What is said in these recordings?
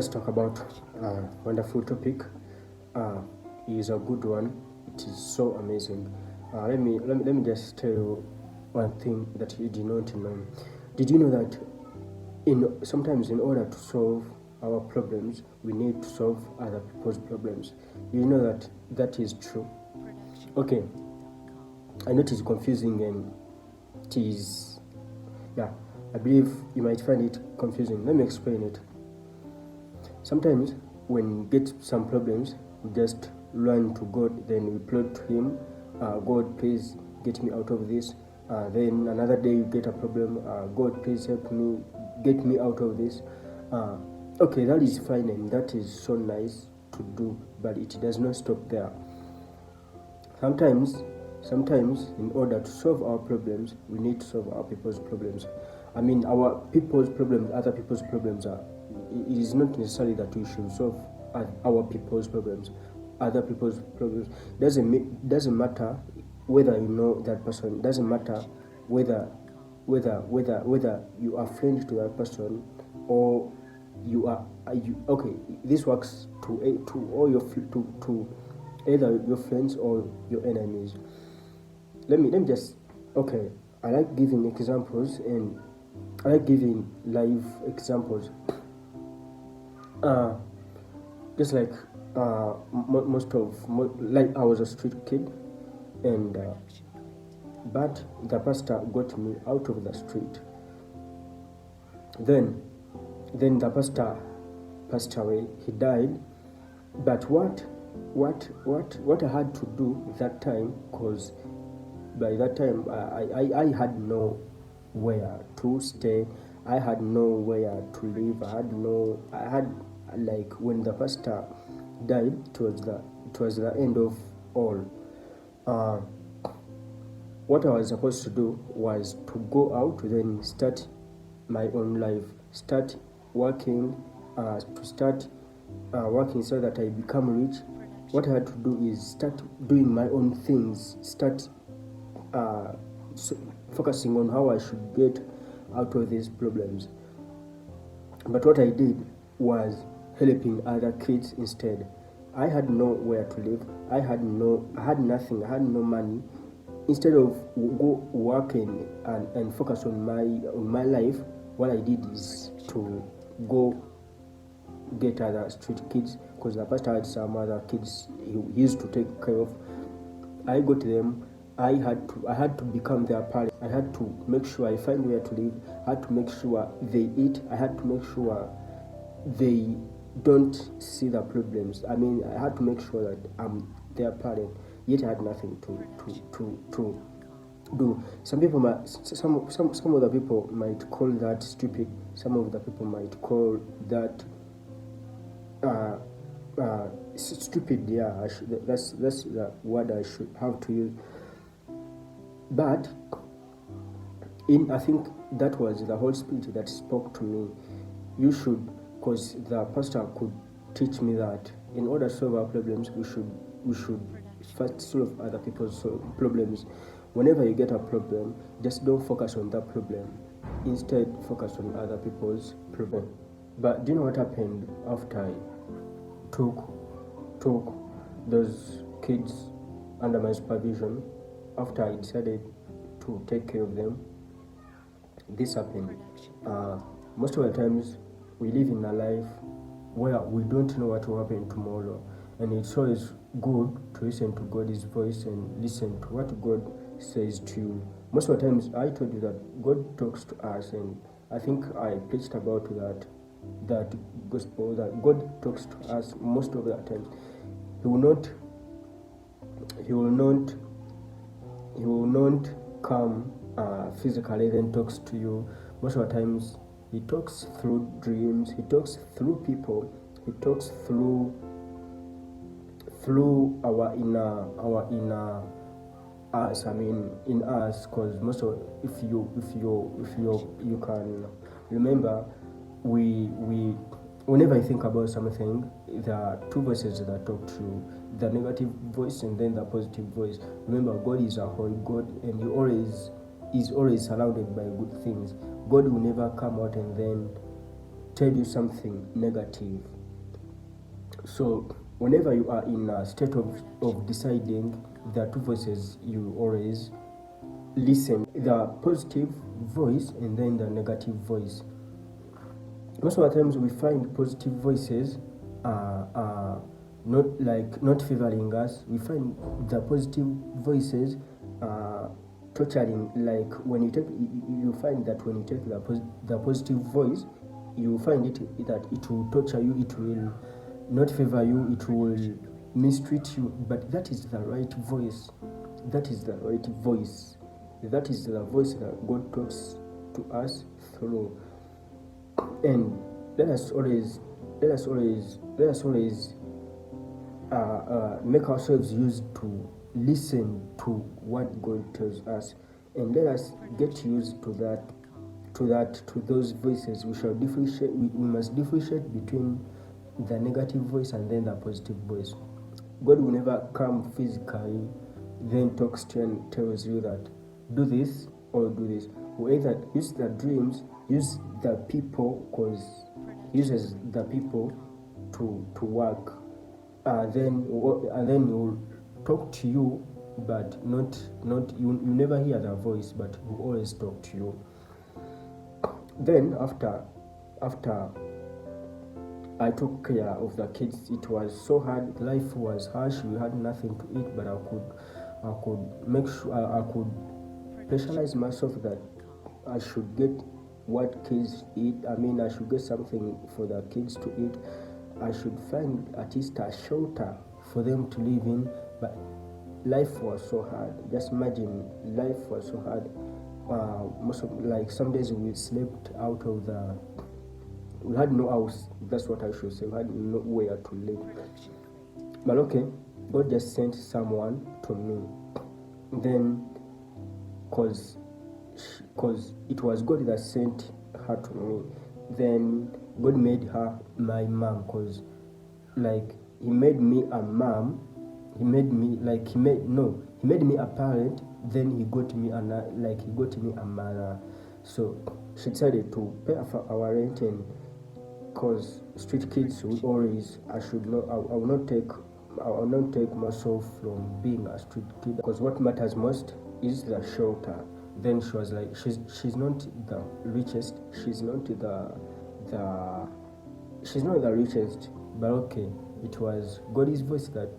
Let's talk about a wonderful topic. It is a good one. It is so amazing. Let me just tell you one thing that you did not know. Did you know that sometimes in order to solve our problems, we need to solve other people's problems? Do you know that that is true? Okay, I know it is confusing and it is, yeah, I believe you might find it confusing. Let me explain it. Sometimes when we get some problems, we just run to God, then we pray to Him, God, please get me out of this. Then another day you get a problem, God, please help me, get me out of this. Okay, that is fine and that is so nice to do, but it does not stop there. Sometimes in order to solve our problems, we need to solve our people's problems. I mean, our people's problems, other people's problems are. It is not necessary that we should solve our people's problems, other people's problems. Doesn't matter whether you know that person. Doesn't matter whether you are friend to that person or you are okay. This works to all your to either your friends or your enemies. Let me just okay. I like giving examples and I like giving live examples. Just like like I was a street kid, and but the pastor got me out of the street. Then the pastor passed away. He died. But what I had to do that time, because by that time I had nowhere to stay. I had nowhere to live. I had like when the pastor died, it was the end of all. What I was supposed to do was to go out, then start my own life, start working, working so that I become rich. What I had to do is start doing my own things, start focusing on how I should get out of these problems. But what I did was helping other kids instead. I had nowhere to live. I had nothing. I had no money. Instead of working and focus on my life, what I did is to go get other street kids, because the pastor had some other kids he used to take care of. I got them. I had to become their parent. I had to make sure I find where to live. I had to make sure they eat. I had to make sure they don't see the problems. I mean, I had to make sure that I'm their parent. Yet I had nothing to do. Some people might, some of the people might call that stupid. Some of the people might call that stupid. Yeah, that's the word I should have to use. But I think that was the Holy Spirit that spoke to me. You should, because the pastor could teach me that in order to solve our problems, we should first solve other people's problems. Whenever you get a problem, just don't focus on that problem. Instead, focus on other people's problem. But do you know what happened after I took those kids under my supervision? After I decided to take care of them, this happened. Most of the times, we live in a life where we don't know what will happen tomorrow, and it's always good to listen to God's voice and listen to what God says to you. Most of the times, I told you that God talks to us, and I think I preached about that gospel, that God talks to us most of the times. He will not come physically then talks to you. Most of the times he talks through dreams, he talks through people, he talks through our inner us. I mean in us, because most of if you can remember, we whenever I think about something, there are two voices that talk to you, the negative voice and then the positive voice. Remember, God is a holy God, and He is always surrounded by good things. God will never come out and then tell you something negative. So whenever you are in a state of deciding, there are two voices you always listen: the positive voice and then the negative voice. Most of the times we find positive voices not favoring us. We find the positive voices torturing. Like when you find that when you take the positive voice, you find it that it will torture you, it will not favor you, it will mistreat you. But that is the right voice. That is the right voice. That is the voice that God talks to us through. And let us always make ourselves used to listen to what God tells us, and let us get used to those voices. We shall differentiate. We must differentiate between the negative voice and then the positive voice. God will never come physically, then talks to you and tells you that do this or do this. Or either use the dreams, use the people, because uses the people to work. Then he will talk to you, but not you never hear the voice, but he will always talk to you. Then after I took care of the kids, it was so hard. Life was harsh. We had nothing to eat, but I could make sure I could pressurize myself that I should get what kids eat. I mean, I should get something for the kids to eat. I should find at least a shelter for them to live in. But life was so hard. Just imagine, life was so hard. Like some days we slept out of we had no house. That's what I should say. We had nowhere to live. But okay, God just sent someone to me. Then, cause it was God that sent her to me. Then God made her my mom, cause like He made me a mom. He made me He made me a parent. Then He got me a mother. So she decided to pay for our rent, and cause street kids will always, I will not take myself from being a street kid, because what matters most is the shelter. Then she was like, she's not the richest, she's not the richest, but okay, it was God's voice that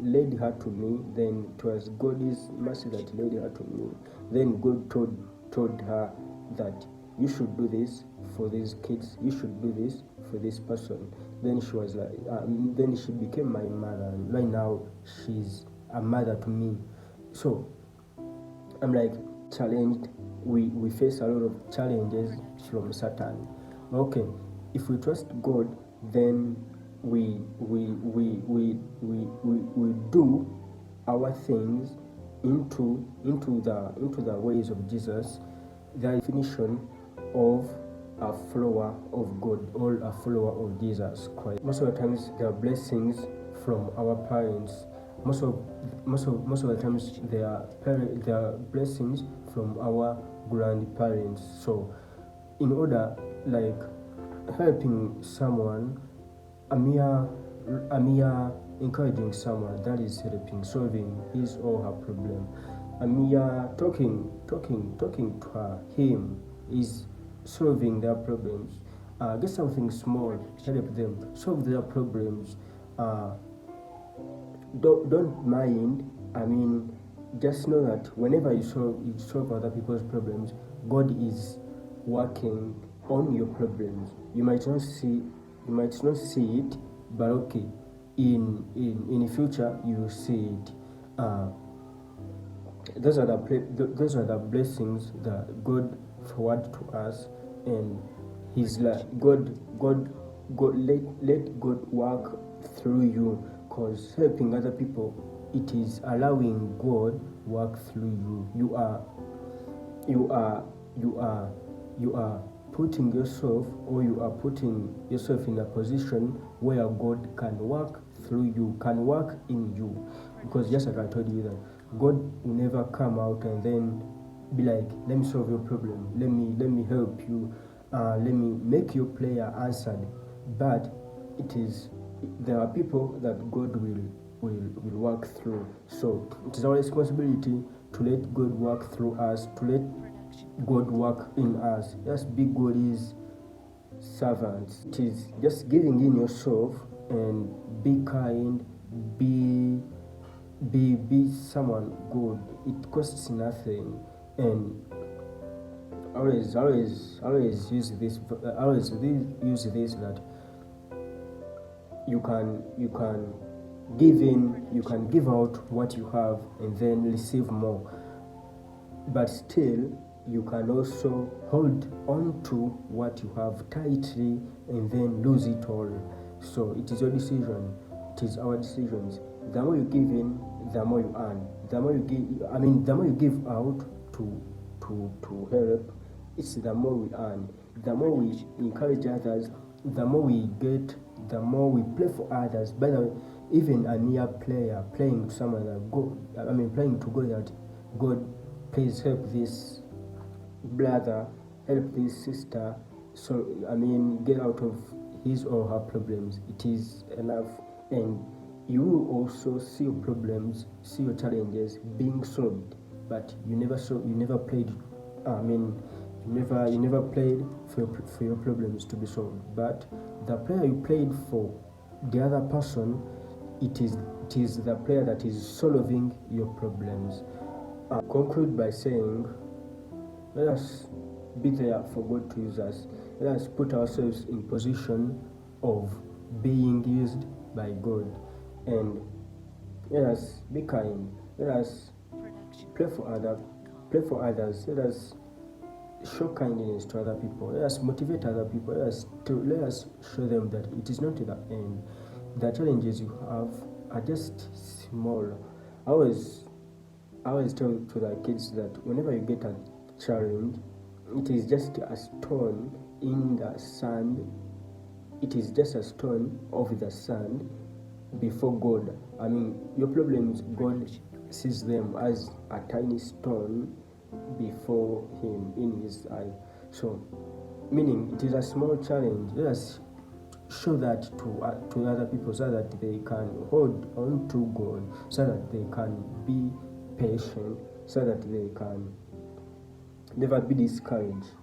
led her to me. Then it was God's mercy that led her to me. Then God told her that you should do this for these kids, you should do this for this person. Then she was like, then she became my mother, and right now she's a mother to me. So I'm like challenged. We face a lot of challenges from Satan. Okay, if we trust God, then we do our things into the ways of Jesus. The definition of a follower of God or a follower of Jesus Christ. Most of the times there are blessings from our parents. Most of the times there are blessings from our grandparents. So in order, like helping someone, a mere encouraging someone, that is helping, solving his or her problem. A mere talking to him is solving their problems. Get something small, help them solve their problems. Don't mind. I mean, just know that whenever you solve other people's problems, God is working on your problems. You might not see it, but okay, in the future you will see it. Those are the blessings that God forward to us, and He's like God let God work through you, because helping other people, it is allowing God work through you. You are putting yourself in a position where God can work through you, can work in you. Because just like I told you that God will never come out and then be like, let me solve your problem, let me help you. let me make your prayer answered, but there are people that God will work through. So it is our responsibility to let God work through us, to let God work in us. Just be God's servants. It is just giving in yourself and be kind, be be someone good. It costs nothing, and always use this. Use this that you can give in, you can give out what you have, and then receive more. But still, you can also hold on to what you have tightly and then lose it all. So it is your decision. It is our decisions. The more you give in, the more you earn. The more you give, the more you give out to help, it's the more we earn. The more we encourage others, the more we get, the more we play for others. By the way, even a near player playing to someone that playing to God, that God, please help this brother, help this sister, so get out of his or her problems. It is enough, and you will also see your problems, see your challenges being solved, but you never played. You never played for your problems to be solved. But the prayer you played for the other person, it is the prayer that is solving your problems. Conclude by saying, let us be there for God to use us. Let us put ourselves in position of being used by God, and let us be kind. Let us pray for others. Let us show kindness to other people. Let us motivate other people. Let us show them that it is not the end. The challenges you have are just small. I always tell to the kids that whenever you get a challenge, it is just a stone in the sand. It is just a stone of the sand before God. Your problems, God sees them as a tiny stone before Him in His eye. So, meaning it is a small challenge. Let us show that to other people, so that they can hold on to God, so that they can be patient, so that they can never be discouraged.